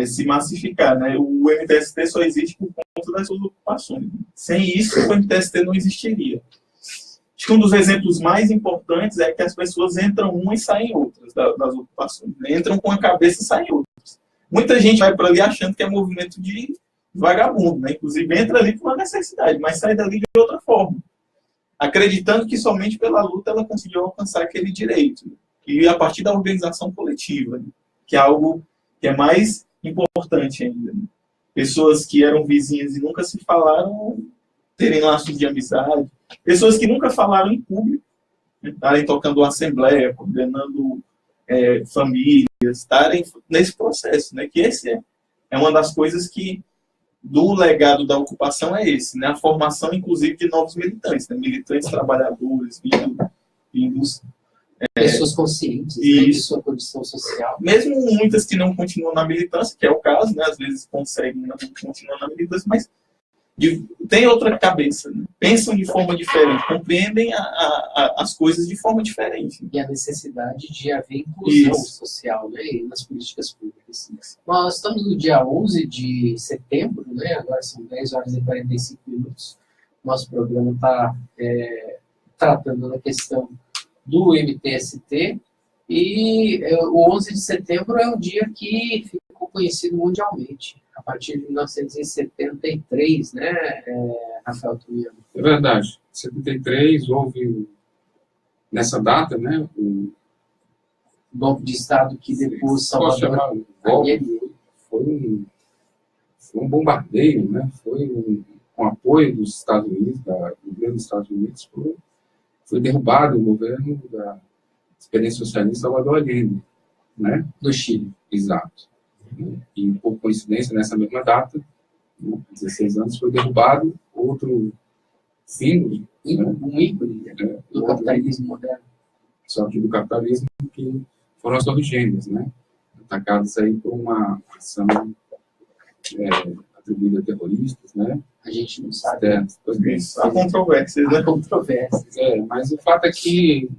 se massificar, né? O MTST só existe por conta das suas ocupações. Sem isso, o MTST não existiria. Acho que um dos exemplos mais importantes é que as pessoas entram umas e saem outras das ocupações, né? Entram com a cabeça e saem outras. Muita gente vai para ali achando que é movimento de vagabundo, né? Inclusive entra ali por uma necessidade, mas sai dali de outra forma, acreditando que somente pela luta ela conseguiu alcançar aquele direito, e a partir da organização coletiva, né? Que é algo que é mais importante ainda, né? Pessoas que eram vizinhas e nunca se falaram terem laços de amizade, pessoas que nunca falaram em público, estarem tocando uma assembleia, coordenando famílias, estarem nesse processo, né? Que esse é uma das coisas que do legado da ocupação é esse, né? A formação, inclusive, de novos militantes, né? Militantes trabalhadores, vindos pessoas conscientes, né, de sua condição social. Mesmo muitas que não continuam na militância, que é o caso, né? Às vezes conseguem não continuar na militância, mas tem outra cabeça, né? Pensam de forma diferente, compreendem as coisas de forma diferente. E a necessidade de haver inclusão social, né, nas políticas públicas. Nós estamos no dia 11 de setembro, né, agora são 10 horas e 45 minutos. Nosso programa está tratando da questão do MTST, e o 11 de setembro é um dia que ficou conhecido mundialmente, a partir de 1973, né, Rafael Tuiano? É verdade. Em 73 houve, nessa data, né, o golpe de Estado que depois Salvador... Foi um bombardeio, né, com apoio dos Estados Unidos, do governo dos Estados Unidos, foi derrubado o governo da experiência socialista Salvador Allende, né, do Chile. Exato. E, por coincidência, nessa mesma data, 16 anos, foi derrubado outro símbolo, um ícone do capitalismo moderno. Só que do capitalismo, que foram as Torres Gêmeas, né? Atacadas aí por uma ação atribuída a terroristas, né? A gente não sabe. Há controvérsias, né? Mas o fato é que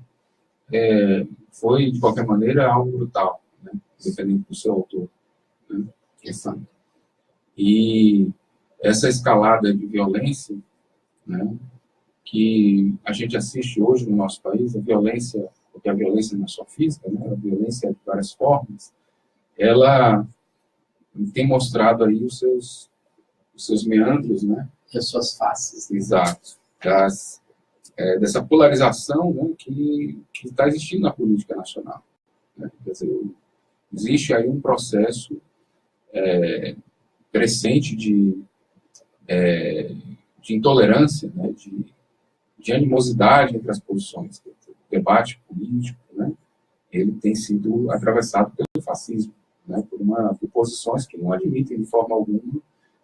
foi, de qualquer maneira, algo brutal, né? Dependendo do seu autor. Né? E essa escalada de violência, né, que a gente assiste hoje no nosso país, a violência, porque a violência não é só física, né, a violência de várias formas, ela tem mostrado aí os seus meandros, né? E as suas faces. Exato. Dessa polarização, né, que está existindo na política nacional. Né? Quer dizer, existe aí um processo crescente de intolerância, né, de animosidade entre as posições. O debate político, né, ele tem sido atravessado pelo fascismo, né, por posições que não admitem de forma alguma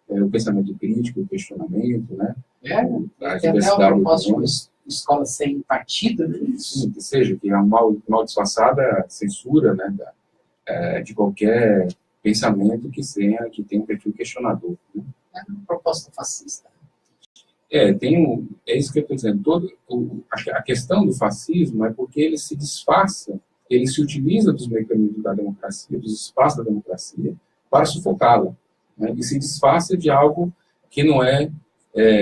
o pensamento crítico, o questionamento, né, a diversidade de escola sem partido, né? Sim, que seja, que é uma mal disfarçada censura, né, de qualquer pensamento que tenha um perfil questionador. Né? É uma proposta fascista. É isso que eu estou dizendo. A questão do fascismo é porque ele se disfarça, ele se utiliza dos mecanismos da democracia, dos espaços da democracia, para sufocá-la. Né? E se disfarça de algo que não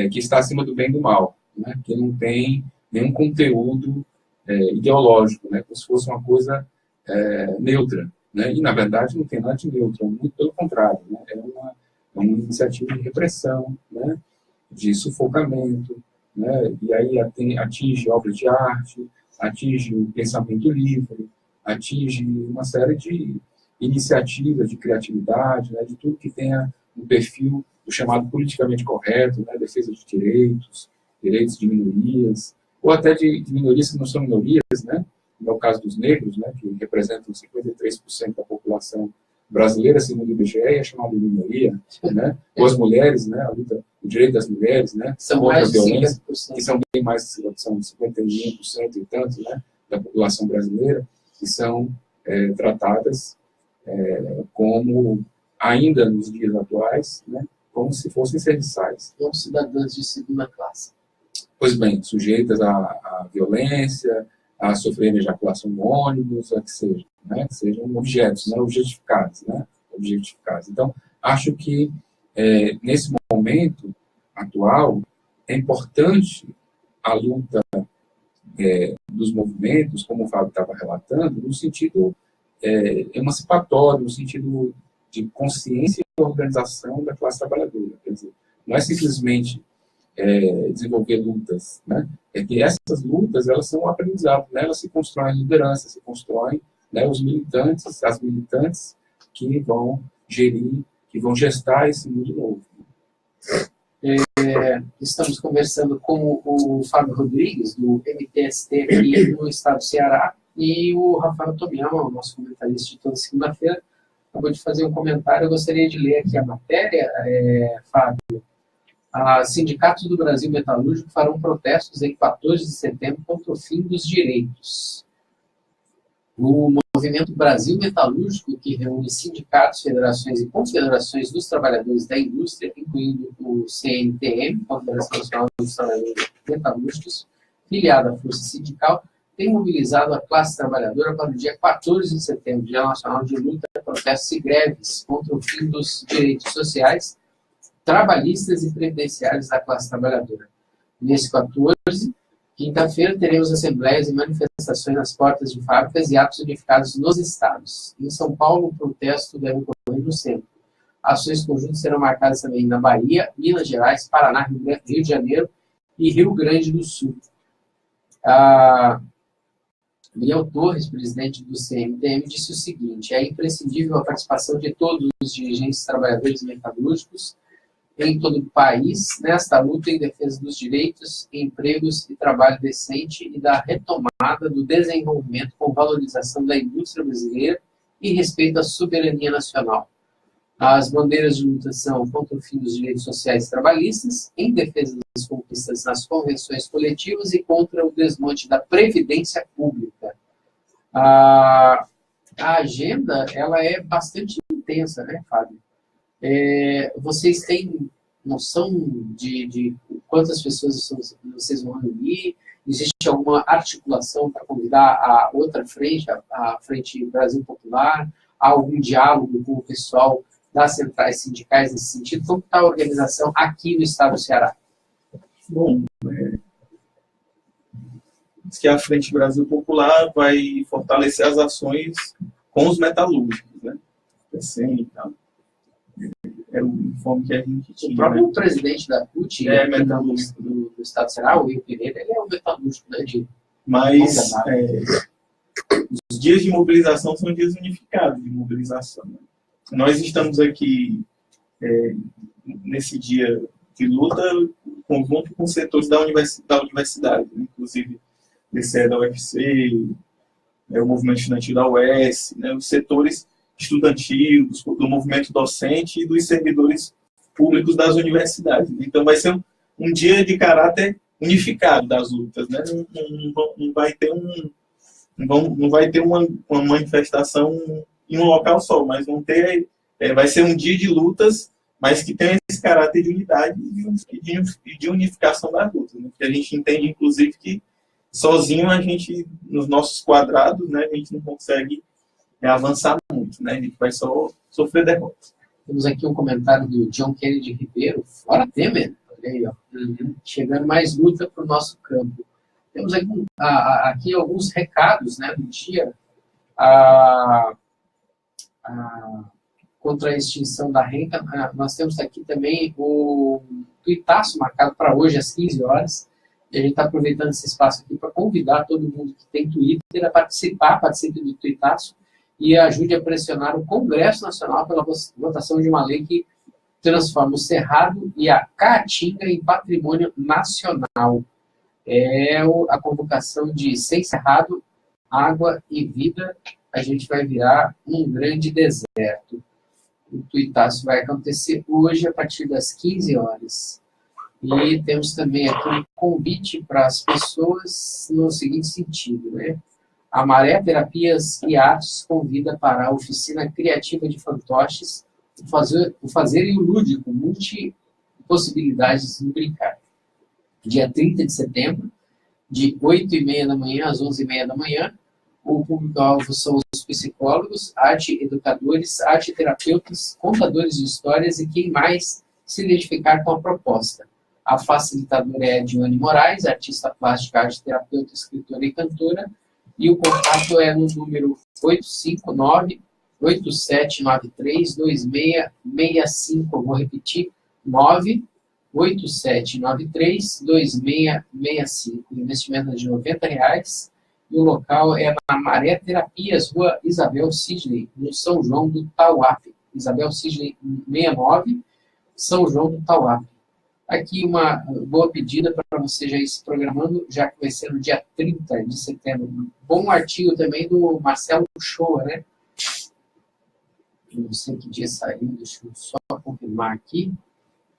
que está acima do bem e do mal, né? Que não tem nenhum conteúdo ideológico, né? Como se fosse uma coisa neutra. Né? E, na verdade, não tem nada de neutro, muito pelo contrário. Né? É uma iniciativa de repressão, né? De sufocamento, né? E aí atinge obras de arte, atinge o pensamento livre, atinge uma série de iniciativas de criatividade, né? De tudo que tenha um perfil do chamado politicamente correto, né? Defesa de direitos de minorias, ou até de minorias que não são minorias, né? No caso dos negros, né, que representam 53% da população brasileira, segundo o IBGE, é chamada de minoria, né? Ou as mulheres, né, o direito das mulheres, né, são mais de 50%. Que são bem mais, são 51% e tanto, né, da população brasileira, que são tratadas como, ainda nos dias atuais, né, como se fossem serviçais. Como cidadãs de segunda classe. Pois bem, sujeitas à violência, a sofrer ejaculação no ônibus, a que seja, né? Que sejam objetos, né? Objetificados, né? Objetificados. Então, acho que nesse momento atual é importante a luta dos movimentos, como o Fábio estava relatando, no sentido emancipatório, no sentido de consciência e organização da classe trabalhadora. Quer dizer, não é simplesmente desenvolver lutas, né? É que essas lutas, elas são um aprendizado, né? Elas se constroem liderança, se constroem, né, os militantes, as militantes que vão gerir, que vão gestar esse mundo novo. Estamos conversando com o Fábio Rodrigues, do MTST aqui no estado do Ceará, e o Rafael Tomiyama, o nosso comentarista de toda segunda-feira, acabou de fazer um comentário. Eu gostaria de ler aqui a matéria, Fábio. Sindicatos do Brasil Metalúrgico farão protestos em 14 de setembro contra o fim dos direitos. O Movimento Brasil Metalúrgico, que reúne sindicatos, federações e confederações dos trabalhadores da indústria, incluindo o CNTM, Confederação Nacional dos Trabalhadores Metalúrgicos, filiada à Força Sindical, tem mobilizado a classe trabalhadora para o dia 14 de setembro, Dia Nacional de Luta, protestos e greves contra o fim dos direitos sociais, trabalhistas e previdenciários da classe trabalhadora. Nesse 14, quinta-feira, teremos assembleias e manifestações nas portas de fábricas e atos unificados nos estados. Em São Paulo, o protesto deve ocorrer no centro. Ações conjuntas serão marcadas também na Bahia, Minas Gerais, Paraná, Rio de Janeiro e Rio Grande do Sul. Miguel Torres, presidente do CNTM, disse o seguinte: é imprescindível a participação de todos os dirigentes trabalhadores metalúrgicos em todo o país nesta luta em defesa dos direitos, empregos e trabalho decente e da retomada do desenvolvimento com valorização da indústria brasileira e respeito à soberania nacional. As bandeiras de luta são contra o fim dos direitos sociais e trabalhistas, em defesa das conquistas nas convenções coletivas e contra o desmonte da previdência pública. A agenda, ela é bastante intensa, né, Fábio? Vocês têm noção de quantas pessoas vocês vão reunir? Existe alguma articulação para convidar a outra frente, a Frente Brasil Popular? Há algum diálogo com o pessoal das centrais sindicais nesse sentido? Como está a organização aqui no estado do Ceará? Bom, diz que a Frente Brasil Popular vai fortalecer as ações com os metalúrgicos, né? Assim, então, era o informe que a gente tinha. O próprio, né? Presidente da CUT, metalúrgico do estado do Ceará, o Will Pereira, ele é um metalúrgico, né? Mas os dias de mobilização são dias unificados de mobilização. Né? Nós estamos aqui nesse dia de luta conjunto com setores da universidade, né? Inclusive DCE da UFC, o movimento estudantil da UES, né? Os setores estudantis, do movimento docente e dos servidores públicos das universidades. Então, vai ser um dia de caráter unificado das lutas, né? Não vai ter uma manifestação em um local só, mas vai ser um dia de lutas, mas que tem esse caráter de unidade e de unificação das lutas, né? Porque a gente entende, inclusive, que sozinho a gente, nos nossos quadrados, né, a gente não consegue avançar muito, né? A gente vai só sofrer derrotas. Temos aqui um comentário do John Kennedy Ribeiro, fora Temer, olha aí, ó, chegando mais luta para o nosso campo. Temos aqui alguns recados, né, do dia contra a extinção da renda. Nós temos aqui também o tuitaço marcado para hoje às 15 horas. E a gente está aproveitando esse espaço aqui para convidar todo mundo que tem Twitter a participe do tuitaço e ajude a pressionar o Congresso Nacional pela votação de uma lei que transforma o Cerrado e a Caatinga em patrimônio nacional. A convocação de sem Cerrado, água e vida, a gente vai virar um grande deserto. O tuitaço vai acontecer hoje a partir das 15 horas. E temos também aqui um convite para as pessoas no seguinte sentido, né? A Maré Terapias e Artes convida para a oficina criativa de fantoches o fazer e o lúdico, multi-possibilidades no brincar. Dia 30 de setembro, de 8h30 da manhã às 11h30 da manhã, o público-alvo são os psicólogos, arte-educadores, arte-terapeutas, contadores de histórias e quem mais se identificar com a proposta. A facilitadora é Dione Moraes, artista plástica, arte-terapeuta, escritora e cantora, e o contato é no número 8793-2665. Eu vou repetir, 98793-2665. O investimento é de R$90. E o local é na Maré Terapias, Rua Isabel Sidney, no São João do Tauape. Isabel Sidney 69, São João do Tauape. Aqui uma boa pedida para você já ir se programando, já que vai ser no dia 30 de setembro. Bom artigo também do Marcelo Uchoa, né? Eu não sei que dia saiu, deixa eu só confirmar aqui.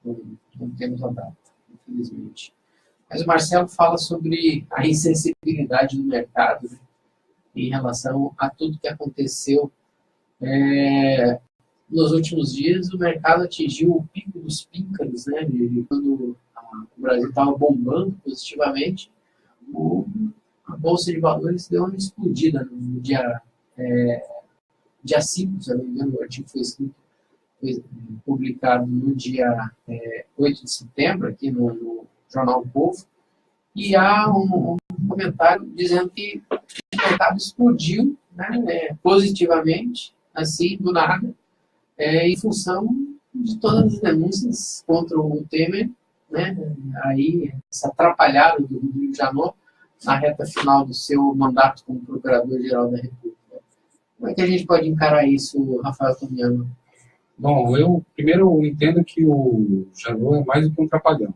Não temos a data, infelizmente. Mas o Marcelo fala sobre a insensibilidade do mercado, né, em relação a tudo que aconteceu. Nos últimos dias, o mercado atingiu o pico dos píncaros, né? Quando o Brasil estava bombando positivamente, a Bolsa de Valores deu uma explodida no dia 5, se eu não me engano, o artigo foi publicado no dia 8 de setembro, aqui no Jornal O Povo, e há um comentário dizendo que o mercado explodiu, né, positivamente, assim, do nada, em função de todas as denúncias contra o Temer, né, aí essa atrapalhada do Rodrigo Janot na reta final do seu mandato como Procurador-Geral da República. Como é que a gente pode encarar isso, Rafael Tomiano? Bom, primeiro eu entendo que o Janot é mais do que um trapalhão,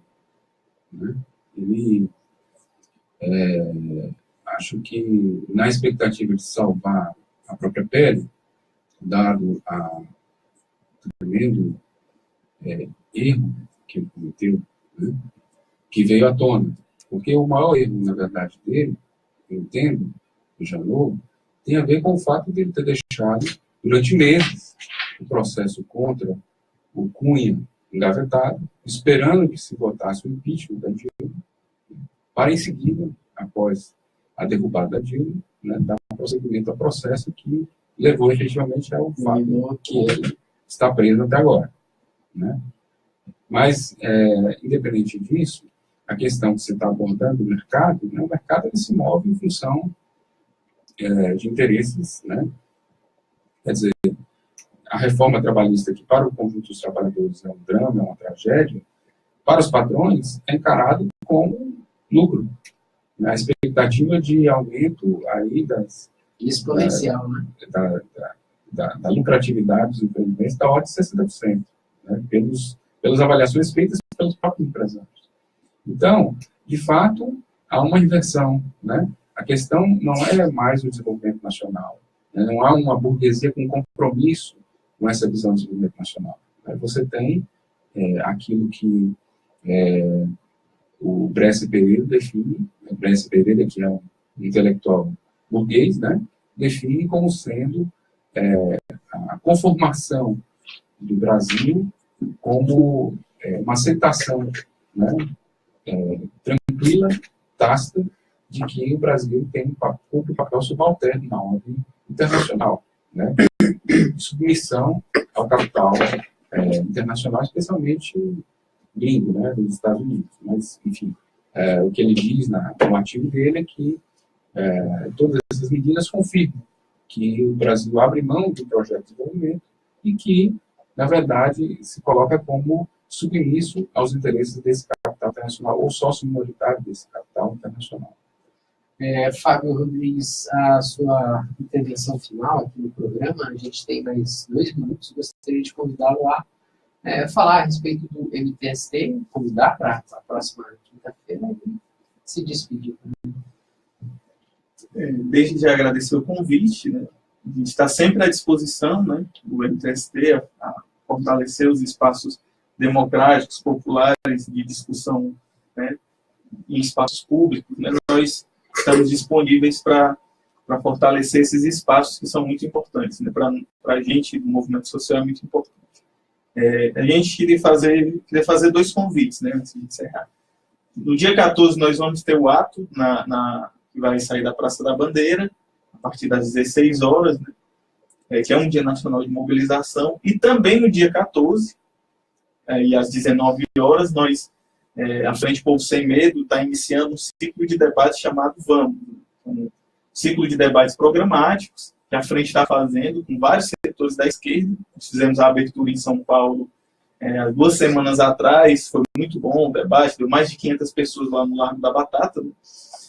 né? Ele, acho que na expectativa de salvar a própria pele, dado o tremendo erro que ele cometeu, né, que veio à tona. Porque o maior erro, na verdade, dele, eu entendo, do Janot, tem a ver com o fato de ele ter deixado, durante meses, o processo contra o Cunha engavetado, esperando que se votasse o impeachment da Dilma, para em seguida, após a derrubada da Dilma, né, dar prosseguimento ao processo que levou efetivamente ao fato que ele está preso até agora, né? Mas, independente disso, a questão que você está abordando do mercado, né, o mercado ele se move em função de interesses, né? Quer dizer, a reforma trabalhista, que para o conjunto dos trabalhadores é um drama, é uma tragédia, para os patrões é encarado como lucro. A expectativa de aumento aí exponencial, né? Da lucratividade dos empreendimentos da ordem de 60%, né? Pelas avaliações feitas pelos próprios empresários. Então, de fato, há uma inversão, né? A questão não é mais o desenvolvimento nacional, né? Não há uma burguesia com compromisso com essa visão de desenvolvimento nacional. Você tem aquilo que o Bresser Pereira define, o Bresser Pereira, que é um intelectual burguês, né, define como sendo a conformação do Brasil como uma aceitação, né, tranquila, tácita, de que o Brasil tem um papel subalterno na ordem internacional, né, de submissão ao capital internacional, especialmente gringo, né, dos Estados Unidos. Mas, enfim, o que ele diz no artigo dele é que todas essas medidas confirmam que o Brasil abre mão do projeto de desenvolvimento e que, na verdade, se coloca como submisso aos interesses desse capital internacional ou sócio minoritário desse capital internacional. Fábio Rodrigues, a sua intervenção final aqui no programa, a gente tem mais 2 minutos, gostaria de convidá-lo a falar a respeito do MTST, convidar para a próxima quinta-feira e se despedir. Desde já agradecer o convite, né? A gente está sempre à disposição, né, do MTST, a fortalecer os espaços democráticos, populares, de discussão, né, em espaços públicos, né? Nós estamos disponíveis para fortalecer esses espaços que são muito importantes, né? Para a gente, do movimento social, é muito importante. A gente queria fazer 2 convites, né, antes de encerrar. No dia 14, nós vamos ter o ato que vai sair da Praça da Bandeira, a partir das 16 horas, né, que é um dia nacional de mobilização, e também no dia 14, e às 19 horas, nós, a Frente Povo Sem Medo, está iniciando um ciclo de debate chamado Vamos, um ciclo de debates programáticos, que a frente está fazendo, com vários setores da esquerda. Nós fizemos a abertura em São Paulo há 2 semanas atrás, foi muito bom o debate, deu mais de 500 pessoas lá no Largo da Batata, né?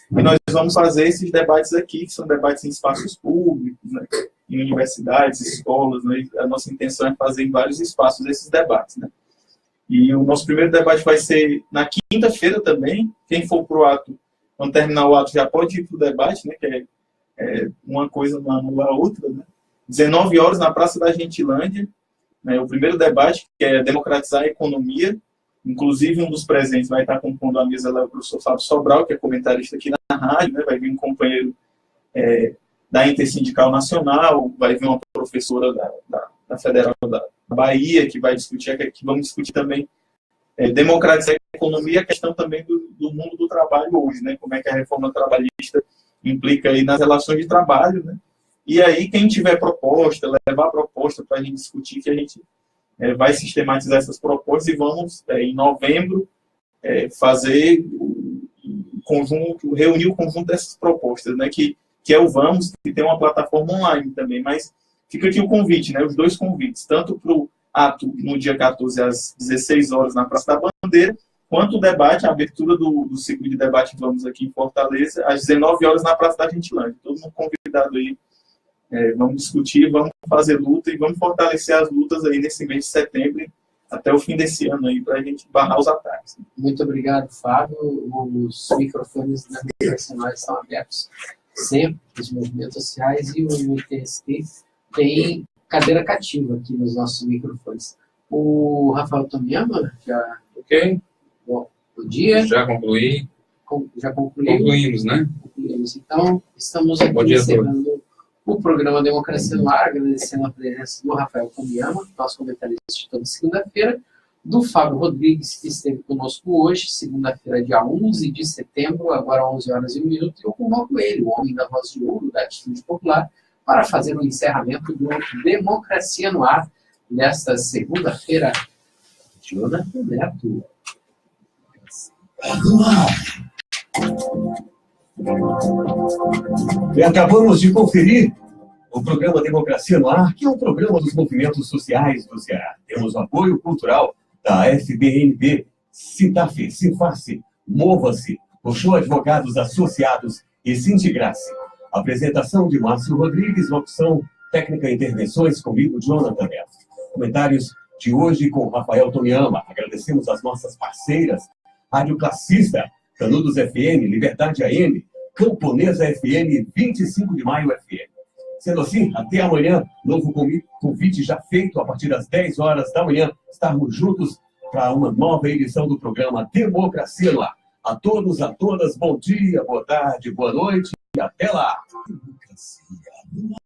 E nós vamos fazer esses debates aqui, que são debates em espaços públicos, né? Em universidades, escolas, né? A nossa intenção é fazer em vários espaços esses debates, né? E o nosso primeiro debate vai ser na quinta-feira também. Quem for para o ato, quando terminar o ato, já pode ir para o debate, né? Que é uma coisa não anula a outra, né? 19 horas na Praça da Gentilândia, né? O primeiro debate, que é democratizar a economia. Inclusive, um dos presentes vai estar compondo a mesa lá o professor Fábio Sobral, que é comentarista aqui na rádio, né? Vai vir um companheiro da Intersindical Nacional, vai vir uma professora da Federal da Bahia, que vai discutir, que vamos discutir também democratizar a economia, a questão também do mundo do trabalho hoje, né? Como é que a reforma trabalhista implica aí nas relações de trabalho, né? E aí, quem tiver proposta, levar a proposta para a gente discutir, que a gente vai sistematizar essas propostas e vamos, em novembro, fazer reunir o conjunto dessas propostas, né? Que é o Vamos, que tem uma plataforma online também, mas fica aqui o convite, né? Os 2 convites, tanto para o ato no dia 14 às 16 horas na Praça da Bandeira, quanto o debate, a abertura do ciclo de debate Vamos aqui em Fortaleza, às 19 horas na Praça da Gentilândia. Todo mundo convidado aí. Vamos discutir, vamos fazer luta e vamos fortalecer as lutas aí nesse mês de setembro até o fim desse ano aí, para a gente barrar os ataques. Muito obrigado, Fábio. Os microfones da Nacional estão abertos sempre, os movimentos sociais, e o MTST tem cadeira cativa aqui nos nossos microfones. O Rafael Tomiyama, já... Ok. Bom dia. Já concluí. Já concluímos. Concluímos, né? Concluímos. Então, estamos aqui encerrando o programa Democracia no Ar, agradecendo a presença do Rafael Tomiyama, nosso comentarista de toda segunda-feira, do Fábio Rodrigues, que esteve conosco hoje, segunda-feira, dia 11 de setembro, agora 11 horas e 1 minuto, e eu convoco ele, o homem da voz de ouro, da Atitude Popular, para fazer o encerramento do Democracia no Ar, nesta segunda-feira. Jonathan Neto. E acabamos de conferir o programa Democracia no Ar, que é um programa dos movimentos sociais do Ceará. Temos o apoio cultural da FBNB, Citaf, Sinface, Mova-se, Oxô Advogados Associados e Sindigrace. Apresentação de Márcio Rodrigues, locução técnica e intervenções comigo, Jonathan Neto. Comentários de hoje com Rafael Tomiyama. Agradecemos as nossas parceiras, Rádio Classista, Canudos FM, Liberdade AM, Camponesa FM, 25 de Maio FM. Sendo assim, até amanhã, novo convite já feito a partir das 10 horas da manhã, estarmos juntos para uma nova edição do programa Democracia no Ar. A todos, a todas, bom dia, boa tarde, boa noite e até lá. Democracia no Ar.